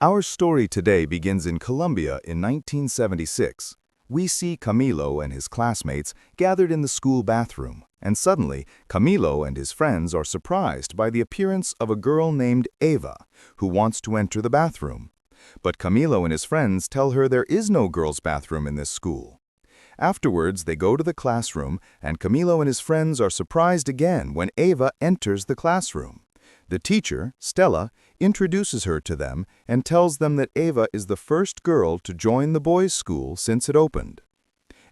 Our story today begins in Colombia in 1976. We see Camilo and his classmates gathered in the school bathroom, and suddenly Camilo and his friends are surprised by the appearance of a girl named Eva, who wants to enter the bathroom. But Camilo and his friends tell her there is no girls' bathroom in this school. Afterwards, they go to the classroom, and Camilo and his friends are surprised again when Eva enters the classroom. The teacher, Stella, introduces her to them and tells them that Eva is the first girl to join the boys' school since it opened.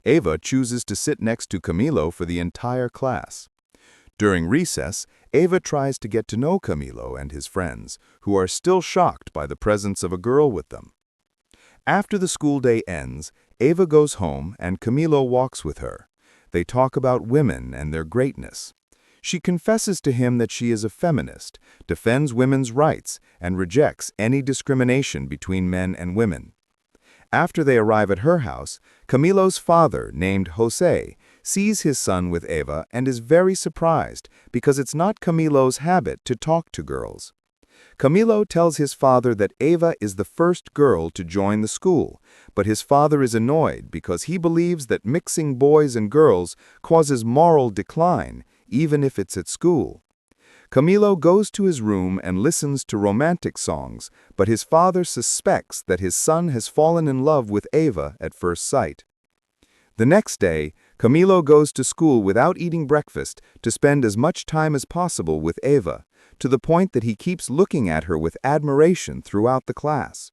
Eva chooses to sit next to Camilo for the entire class. During recess, Eva tries to get to know Camilo and his friends, who are still shocked by the presence of a girl with them. After the school day ends, Eva goes home and Camilo walks with her. They talk about women and their greatness. She confesses to him that she is a feminist, defends women's rights, and rejects any discrimination between men and women. After they arrive at her house, Camilo's father, named Jose, sees his son with Eva and is very surprised because it's not Camilo's habit to talk to girls. Camilo tells his father that Eva is the first girl to join the school, but his father is annoyed because he believes that mixing boys and girls causes moral decline, even if it's at school. Camilo goes to his room and listens to romantic songs, but his father suspects that his son has fallen in love with Eva at first sight. The next day, Camilo goes to school without eating breakfast to spend as much time as possible with Eva, to the point that he keeps looking at her with admiration throughout the class.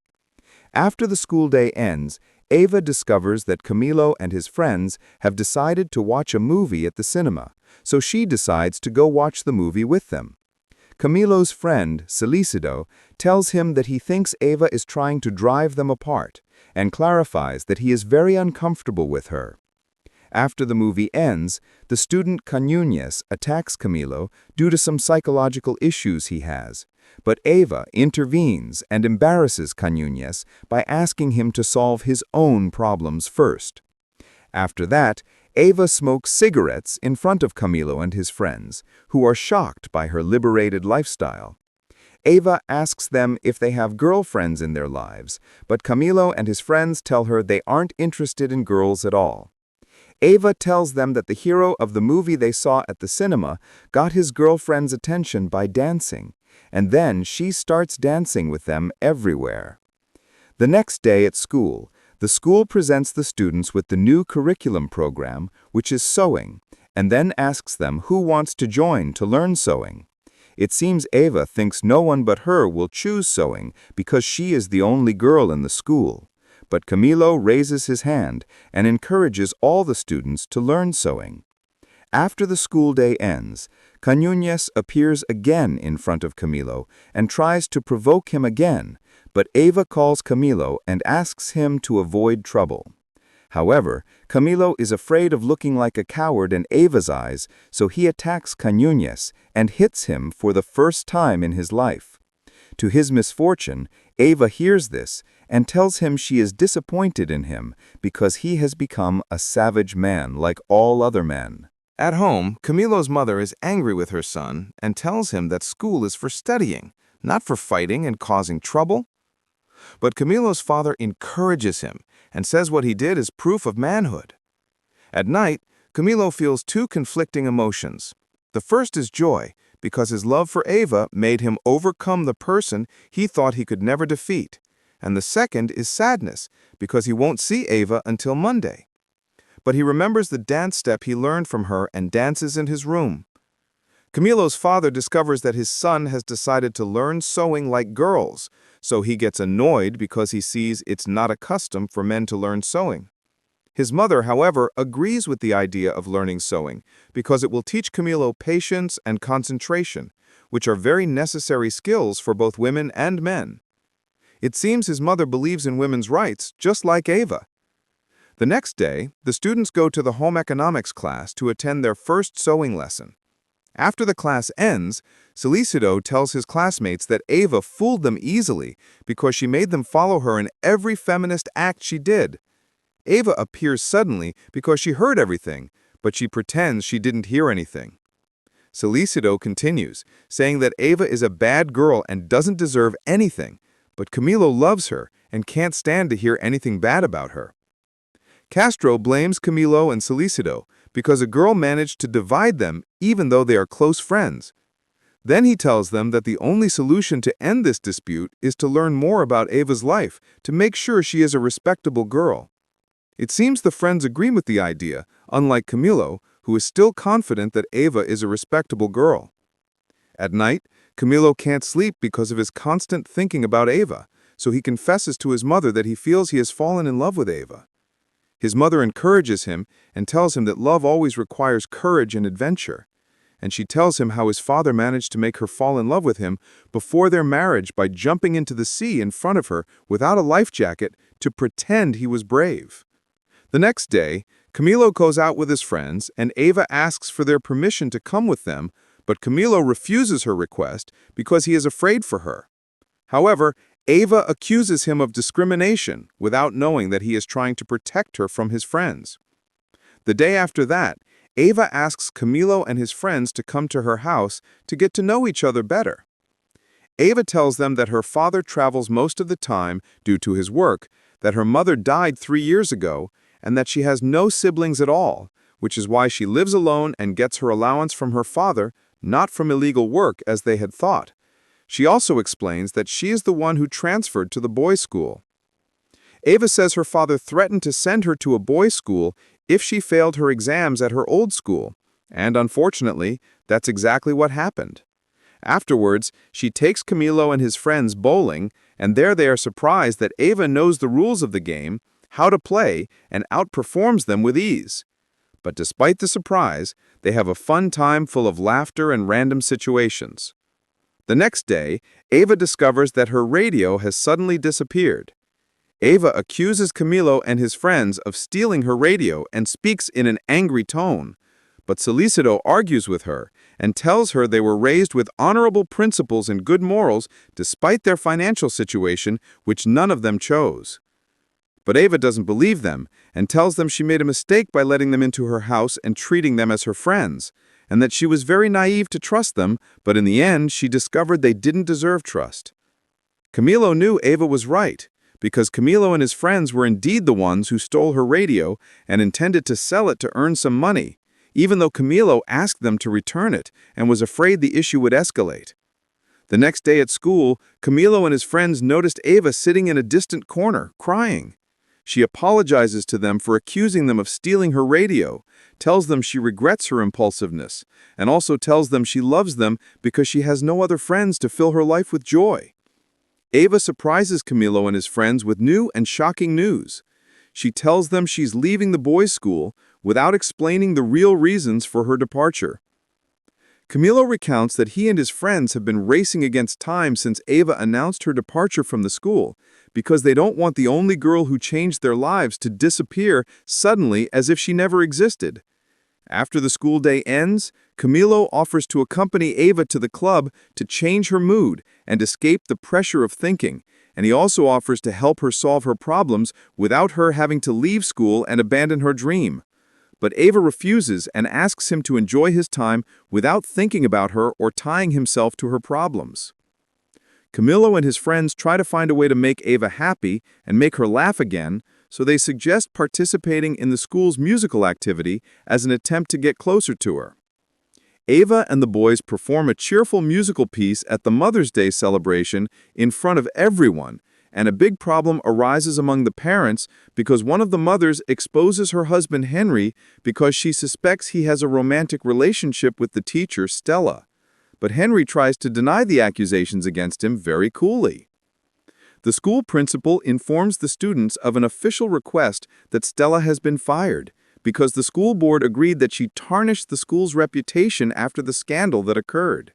After the school day ends, Eva discovers that Camilo and his friends have decided to watch a movie at the cinema, so she decides to go watch the movie with them. Camilo's friend, Celicido, tells him that he thinks Eva is trying to drive them apart, and clarifies that he is very uncomfortable with her. After the movie ends, the student Cañuñez attacks Camilo due to some psychological issues he has, but Eva intervenes and embarrasses Cañuñez by asking him to solve his own problems first. After that, Eva smokes cigarettes in front of Camilo and his friends, who are shocked by her liberated lifestyle. Eva asks them if they have girlfriends in their lives, but Camilo and his friends tell her they aren't interested in girls at all. Eva tells them that the hero of the movie they saw at the cinema got his girlfriend's attention by dancing, and then she starts dancing with them everywhere. The next day at school, the school presents the students with the new curriculum program, which is sewing, and then asks them who wants to join to learn sewing. It seems Eva thinks no one but her will choose sewing because she is the only girl in the school. But Camilo raises his hand and encourages all the students to learn sewing. After the school day ends, Cañuñez appears again in front of Camilo and tries to provoke him again, but Eva calls Camilo and asks him to avoid trouble. However, Camilo is afraid of looking like a coward in Eva's eyes, so he attacks Cañuñez and hits him for the first time in his life. To his misfortune, Eva hears this and tells him she is disappointed in him because he has become a savage man like all other men. At home, Camilo's mother is angry with her son and tells him that school is for studying, not for fighting and causing trouble. But Camilo's father encourages him and says what he did is proof of manhood. At night, Camilo feels two conflicting emotions. The first is joy, because his love for Eva made him overcome the person he thought he could never defeat. And the second is sadness, because he won't see Eva until Monday. But he remembers the dance step he learned from her and dances in his room. Camilo's father discovers that his son has decided to learn sewing like girls, so he gets annoyed because he sees it's not a custom for men to learn sewing. His mother, however, agrees with the idea of learning sewing because it will teach Camilo patience and concentration, which are very necessary skills for both women and men. It seems his mother believes in women's rights, just like Eva. The next day, the students go to the home economics class to attend their first sewing lesson. After the class ends, Celicido tells his classmates that Eva fooled them easily because she made them follow her in every feminist act she did. Eva appears suddenly because she heard everything, but she pretends she didn't hear anything. Celicido continues, saying that Eva is a bad girl and doesn't deserve anything, but Camilo loves her and can't stand to hear anything bad about her. Castro blames Camilo and Solicido because a girl managed to divide them even though they are close friends. Then he tells them that the only solution to end this dispute is to learn more about Ava's life to make sure she is a respectable girl. It seems the friends agree with the idea, unlike Camilo, who is still confident that Ava is a respectable girl. At night, Camilo can't sleep because of his constant thinking about Ava, so he confesses to his mother that he feels he has fallen in love with Ava. His mother encourages him and tells him that love always requires courage and adventure. And she tells him how his father managed to make her fall in love with him before their marriage by jumping into the sea in front of her without a life jacket to pretend he was brave. The next day, Camilo goes out with his friends, and Ava asks for their permission to come with them, but Camilo refuses her request because he is afraid for her. However, Ava accuses him of discrimination without knowing that he is trying to protect her from his friends. The day after that, Ava asks Camilo and his friends to come to her house to get to know each other better. Ava tells them that her father travels most of the time due to his work, that her mother died 3 years ago, and that she has no siblings at all, which is why she lives alone and gets her allowance from her father, not from illegal work as they had thought. She also explains that she is the one who transferred to the boys' school. Ava says her father threatened to send her to a boys' school if she failed her exams at her old school, and unfortunately, that's exactly what happened. Afterwards, she takes Camilo and his friends bowling, and there they are surprised that Ava knows the rules of the game, how to play, and outperforms them with ease. But despite the surprise, they have a fun time full of laughter and random situations. The next day, Ava discovers that her radio has suddenly disappeared. Ava accuses Camilo and his friends of stealing her radio and speaks in an angry tone. But Solicido argues with her and tells her they were raised with honorable principles and good morals despite their financial situation, which none of them chose. But Ava doesn't believe them and tells them she made a mistake by letting them into her house and treating them as her friends, and that she was very naive to trust them, but in the end she discovered they didn't deserve trust. Camilo knew Ava was right, because Camilo and his friends were indeed the ones who stole her radio and intended to sell it to earn some money, even though Camilo asked them to return it and was afraid the issue would escalate. The next day at school, Camilo and his friends noticed Ava sitting in a distant corner, crying. She apologizes to them for accusing them of stealing her radio, tells them she regrets her impulsiveness, and also tells them she loves them because she has no other friends to fill her life with joy. Ava surprises Camilo and his friends with new and shocking news. She tells them she's leaving the boys' school without explaining the real reasons for her departure. Camilo recounts that he and his friends have been racing against time since Ava announced her departure from the school, because they don't want the only girl who changed their lives to disappear suddenly as if she never existed. After the school day ends, Camilo offers to accompany Ava to the club to change her mood and escape the pressure of thinking, and he also offers to help her solve her problems without her having to leave school and abandon her dream. But Ava refuses and asks him to enjoy his time without thinking about her or tying himself to her problems. Camilo and his friends try to find a way to make Ava happy and make her laugh again, so they suggest participating in the school's musical activity as an attempt to get closer to her. Ava and the boys perform a cheerful musical piece at the Mother's Day celebration in front of everyone, and a big problem arises among the parents because one of the mothers exposes her husband Henry because she suspects he has a romantic relationship with the teacher Stella. But Henry tries to deny the accusations against him very coolly. The school principal informs the students of an official request that Stella has been fired because the school board agreed that she tarnished the school's reputation after the scandal that occurred.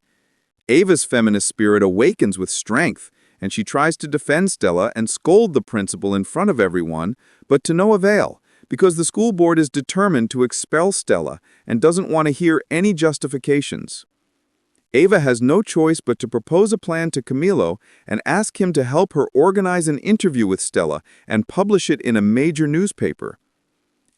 Ava's feminist spirit awakens with strength, and she tries to defend Stella and scold the principal in front of everyone, but to no avail, because the school board is determined to expel Stella and doesn't want to hear any justifications. Ava has no choice but to propose a plan to Camilo and ask him to help her organize an interview with Stella and publish it in a major newspaper.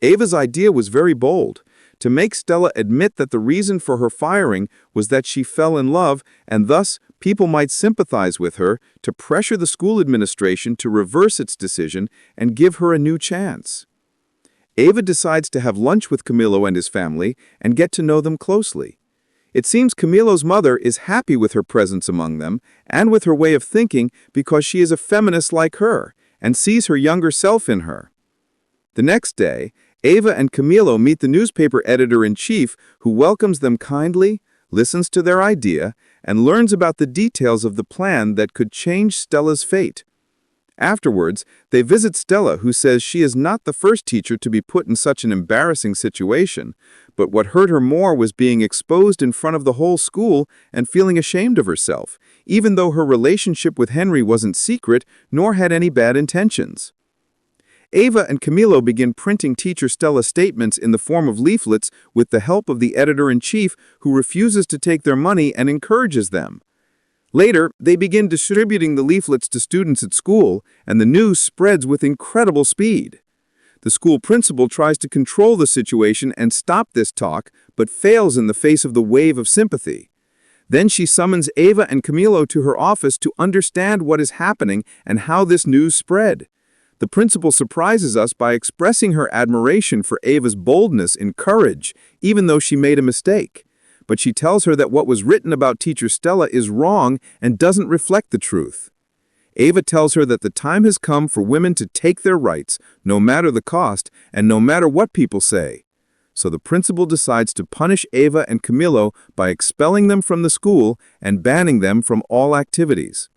Ava's idea was very bold, to make Stella admit that the reason for her firing was that she fell in love and thus people might sympathize with her to pressure the school administration to reverse its decision and give her a new chance. Ava decides to have lunch with Camilo and his family and get to know them closely. It seems Camilo's mother is happy with her presence among them and with her way of thinking because she is a feminist like her and sees her younger self in her. The next day, Ava and Camilo meet the newspaper editor-in-chief, who welcomes them kindly, listens to their idea, and learns about the details of the plan that could change Stella's fate. Afterwards, they visit Stella, who says she is not the first teacher to be put in such an embarrassing situation, but what hurt her more was being exposed in front of the whole school and feeling ashamed of herself, even though her relationship with Henry wasn't secret nor had any bad intentions. Ava and Camilo begin printing teacher Stella's statements in the form of leaflets with the help of the editor-in-chief, who refuses to take their money and encourages them. Later, they begin distributing the leaflets to students at school, and the news spreads with incredible speed. The school principal tries to control the situation and stop this talk, but fails in the face of the wave of sympathy. Then she summons Ava and Camilo to her office to understand what is happening and how this news spread. The principal surprises us by expressing her admiration for Ava's boldness and courage, even though she made a mistake. But she tells her that what was written about teacher Stella is wrong and doesn't reflect the truth. Ava tells her that the time has come for women to take their rights, no matter the cost and no matter what people say. So the principal decides to punish Ava and Camilo by expelling them from the school and banning them from all activities.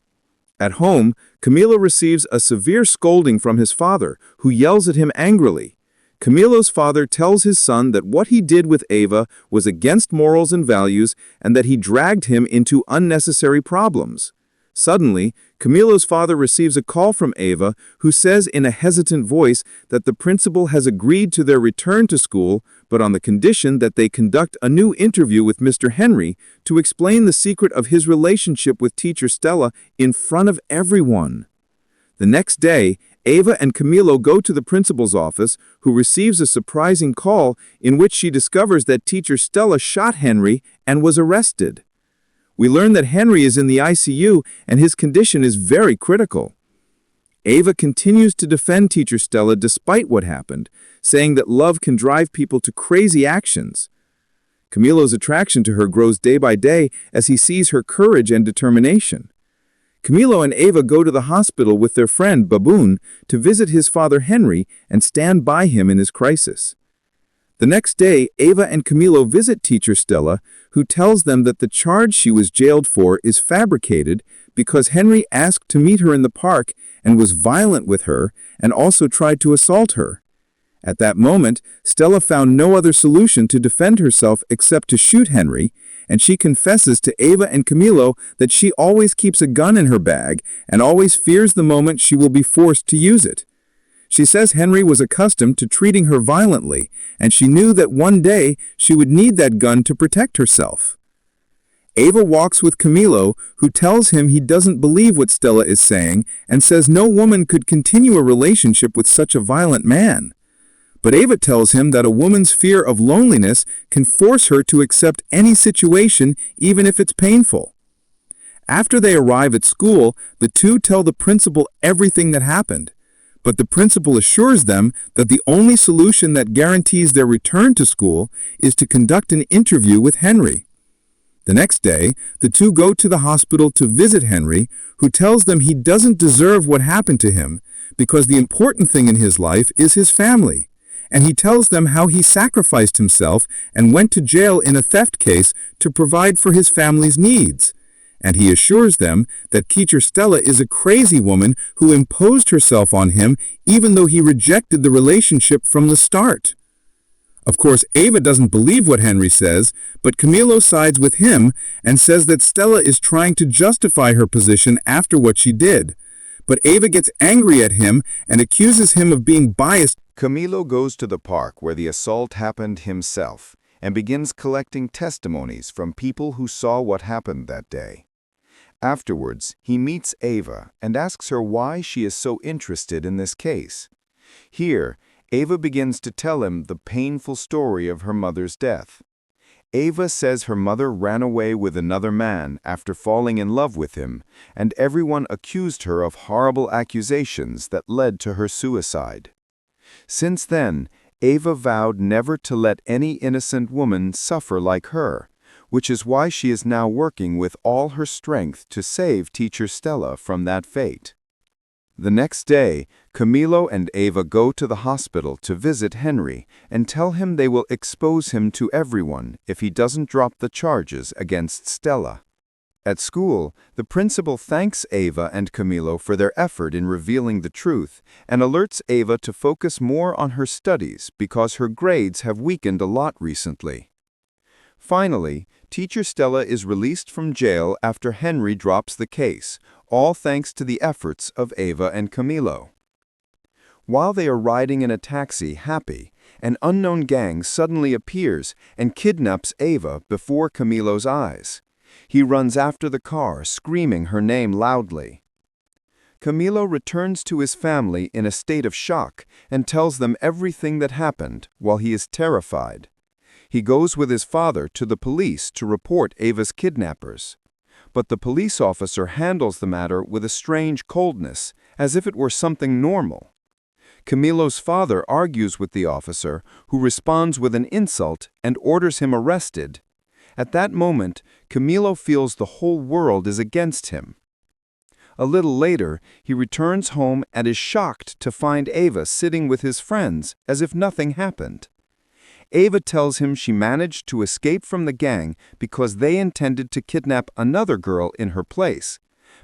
At home, Camilo receives a severe scolding from his father, who yells at him angrily. Camilo's father tells his son that what he did with Ava was against morals and values and that he dragged him into unnecessary problems. Suddenly, Camilo's father receives a call from Ava, who says in a hesitant voice that the principal has agreed to their return to school, but on the condition that they conduct a new interview with Mr. Henry to explain the secret of his relationship with teacher Stella in front of everyone. The next day, Ava and Camilo go to the principal's office, who receives a surprising call in which she discovers that teacher Stella shot Henry and was arrested. We learn that Henry is in the ICU and his condition is very critical. Ava continues to defend teacher Stella despite what happened, saying that love can drive people to crazy actions. Camilo's attraction to her grows day by day as he sees her courage and determination. Camilo and Ava go to the hospital with their friend Baboon to visit his father Henry and stand by him in his crisis. The next day, Ava and Camilo visit teacher Stella, who tells them that the charge she was jailed for is fabricated because Henry asked to meet her in the park and was violent with her and also tried to assault her. At that moment, Stella found no other solution to defend herself except to shoot Henry, and she confesses to Ava and Camilo that she always keeps a gun in her bag and always fears the moment she will be forced to use it. She says Henry was accustomed to treating her violently, and she knew that one day she would need that gun to protect herself. Ava walks with Camilo, who tells him he doesn't believe what Stella is saying and says no woman could continue a relationship with such a violent man. But Ava tells him that a woman's fear of loneliness can force her to accept any situation, even if it's painful. After they arrive at school, the two tell the principal everything that happened. But the principal assures them that the only solution that guarantees their return to school is to conduct an interview with Henry. The next day, the two go to the hospital to visit Henry, who tells them he doesn't deserve what happened to him because the important thing in his life is his family. And he tells them how he sacrificed himself and went to jail in a theft case to provide for his family's needs. And he assures them that teacher Stella is a crazy woman who imposed herself on him even though he rejected the relationship from the start. Of course, Ava doesn't believe what Henry says, but Camilo sides with him and says that Stella is trying to justify her position after what she did. But Ava gets angry at him and accuses him of being biased. Camilo goes to the park where the assault happened himself and begins collecting testimonies from people who saw what happened that day. Afterwards, he meets Ava and asks her why she is so interested in this case. Here, Ava begins to tell him the painful story of her mother's death. Ava says her mother ran away with another man after falling in love with him, and everyone accused her of horrible accusations that led to her suicide. Since then, Ava vowed never to let any innocent woman suffer like her, which is why she is now working with all her strength to save teacher Stella from that fate. The next day, Camilo and Ava go to the hospital to visit Henry and tell him they will expose him to everyone if he doesn't drop the charges against Stella. At school, the principal thanks Ava and Camilo for their effort in revealing the truth and alerts Ava to focus more on her studies because her grades have weakened a lot recently. Finally, teacher Stella is released from jail after Henry drops the case, all thanks to the efforts of Ava and Camilo. While they are riding in a taxi happy, an unknown gang suddenly appears and kidnaps Ava before Camilo's eyes. He runs after the car, screaming her name loudly. Camilo returns to his family in a state of shock and tells them everything that happened while he is terrified. He goes with his father to the police to report Ava's kidnappers. But the police officer handles the matter with a strange coldness, as if it were something normal. Camilo's father argues with the officer, who responds with an insult and orders him arrested. At that moment, Camilo feels the whole world is against him. A little later, he returns home and is shocked to find Ava sitting with his friends as if nothing happened. Ava tells him she managed to escape from the gang because they intended to kidnap another girl in her place,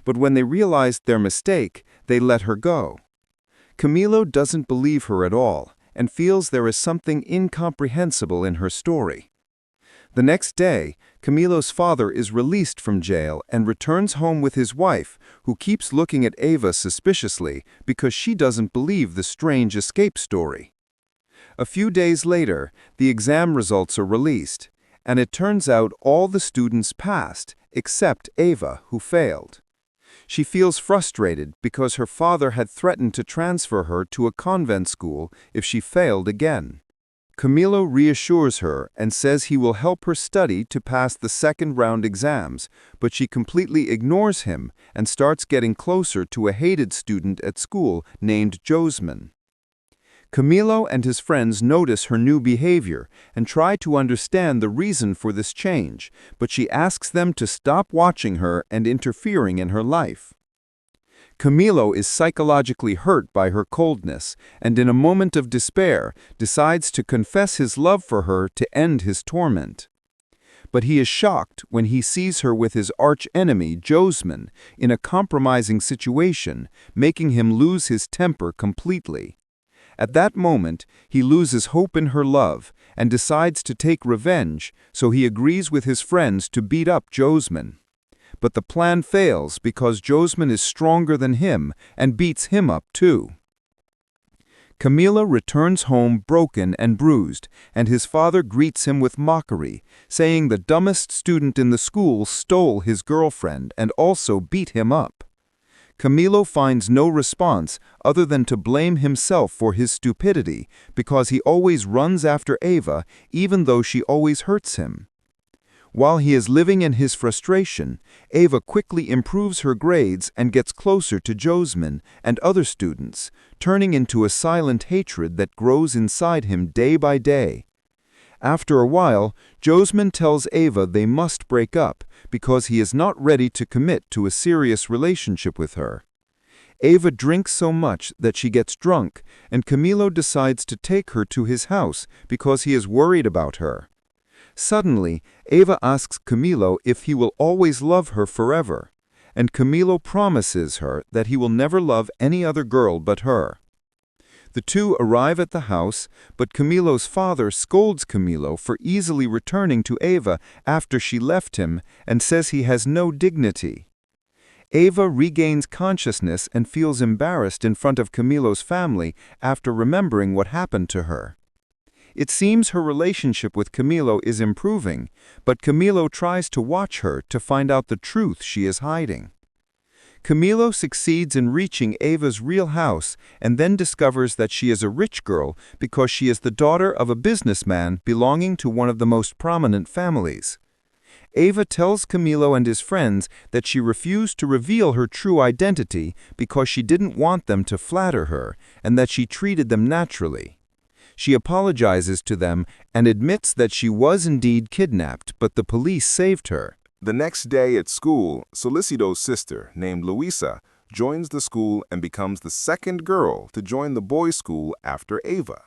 but when they realized their mistake, they let her go. Camilo doesn't believe her at all and feels there is something incomprehensible in her story. The next day, Camilo's father is released from jail and returns home with his wife, who keeps looking at Ava suspiciously because she doesn't believe the strange escape story. A few days later, the exam results are released, and it turns out all the students passed except Ava, who failed. She feels frustrated because her father had threatened to transfer her to a convent school if she failed again. Camilo reassures her and says he will help her study to pass the second-round exams, but she completely ignores him and starts getting closer to a hated student at school named Josman. Camilo and his friends notice her new behavior and try to understand the reason for this change, but she asks them to stop watching her and interfering in her life. Camilo is psychologically hurt by her coldness and in a moment of despair decides to confess his love for her to end his torment. But he is shocked when he sees her with his arch-enemy, Josman, in a compromising situation, making him lose his temper completely. At that moment, he loses hope in her love and decides to take revenge, so he agrees with his friends to beat up Josman. But the plan fails because Josman is stronger than him and beats him up too. Camilo returns home broken and bruised, and his father greets him with mockery, saying the dumbest student in the school stole his girlfriend and also beat him up. Camilo finds no response other than to blame himself for his stupidity because he always runs after Ava even though she always hurts him. While he is living in his frustration, Ava quickly improves her grades and gets closer to Josman and other students, turning into a silent hatred that grows inside him day by day. After a while, Josman tells Ava they must break up because he is not ready to commit to a serious relationship with her. Ava drinks so much that she gets drunk, and Camilo decides to take her to his house because he is worried about her. Suddenly, Ava asks Camilo if he will always love her forever, and Camilo promises her that he will never love any other girl but her. The two arrive at the house, but Camilo's father scolds Camilo for easily returning to Ava after she left him and says he has no dignity. Ava regains consciousness and feels embarrassed in front of Camilo's family after remembering what happened to her. It seems her relationship with Camilo is improving, but Camilo tries to watch her to find out the truth she is hiding. Camilo succeeds in reaching Ava's real house and then discovers that she is a rich girl because she is the daughter of a businessman belonging to one of the most prominent families. Ava tells Camilo and his friends that she refused to reveal her true identity because she didn't want them to flatter her and that she treated them naturally. She apologizes to them and admits that she was indeed kidnapped, but the police saved her. The next day at school, Solicido's sister, named Luisa, joins the school and becomes the second girl to join the boys' school after Ava.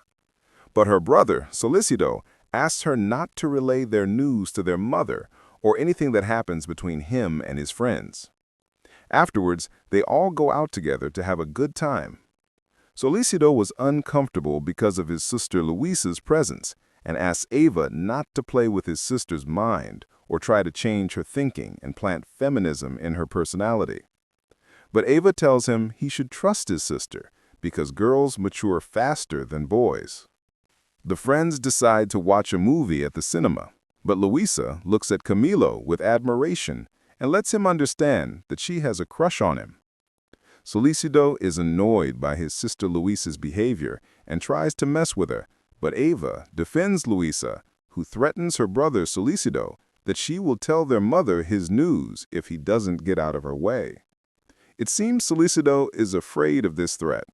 But her brother, Solicido, asks her not to relay their news to their mother or anything that happens between him and his friends. Afterwards, they all go out together to have a good time. Solicido was uncomfortable because of his sister Luisa's presence and asks Ava not to play with his sister's mind or try to change her thinking and plant feminism in her personality. But Ava tells him he should trust his sister because girls mature faster than boys. The friends decide to watch a movie at the cinema, but Luisa looks at Camilo with admiration and lets him understand that she has a crush on him. Solicido is annoyed by his sister Luisa's behavior and tries to mess with her, but Ava defends Luisa, who threatens her brother Solicido that she will tell their mother his news if he doesn't get out of her way. It seems Solicido is afraid of this threat.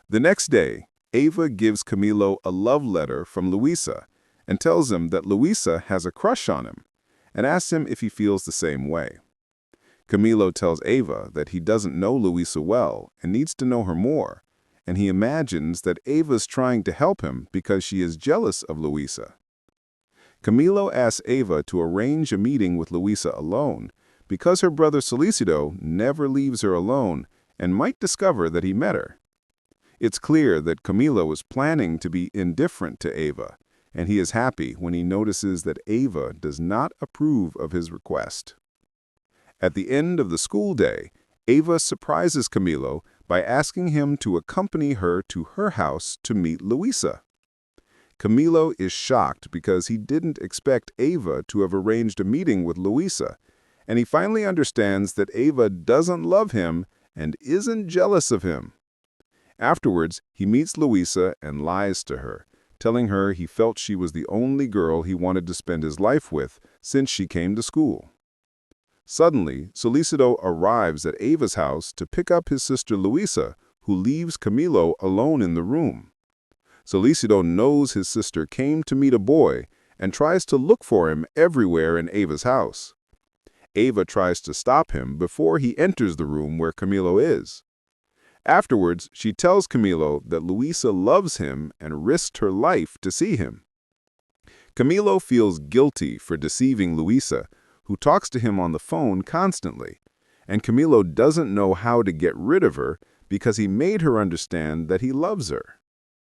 The next day, Ava gives Camilo a love letter from Luisa and tells him that Luisa has a crush on him and asks him if he feels the same way. Camilo tells Ava that he doesn't know Luisa well and needs to know her more, and he imagines that Ava's trying to help him because she is jealous of Luisa. Camilo asks Ava to arrange a meeting with Luisa alone because her brother Solicido never leaves her alone and might discover that he met her. It's clear that Camilo is planning to be indifferent to Ava, and he is happy when he notices that Ava does not approve of his request. At the end of the school day, Ava surprises Camilo by asking him to accompany her to her house to meet Luisa. Camilo is shocked because he didn't expect Ava to have arranged a meeting with Luisa, and he finally understands that Ava doesn't love him and isn't jealous of him. Afterwards, he meets Luisa and lies to her, telling her he felt she was the only girl he wanted to spend his life with since she came to school. Suddenly, Solicido arrives at Ava's house to pick up his sister Luisa, who leaves Camilo alone in the room. Solicido knows his sister came to meet a boy and tries to look for him everywhere in Ava's house. Ava tries to stop him before he enters the room where Camilo is. Afterwards, she tells Camilo that Luisa loves him and risked her life to see him. Camilo feels guilty for deceiving Luisa, who talks to him on the phone constantly, and Camilo doesn't know how to get rid of her because he made her understand that he loves her.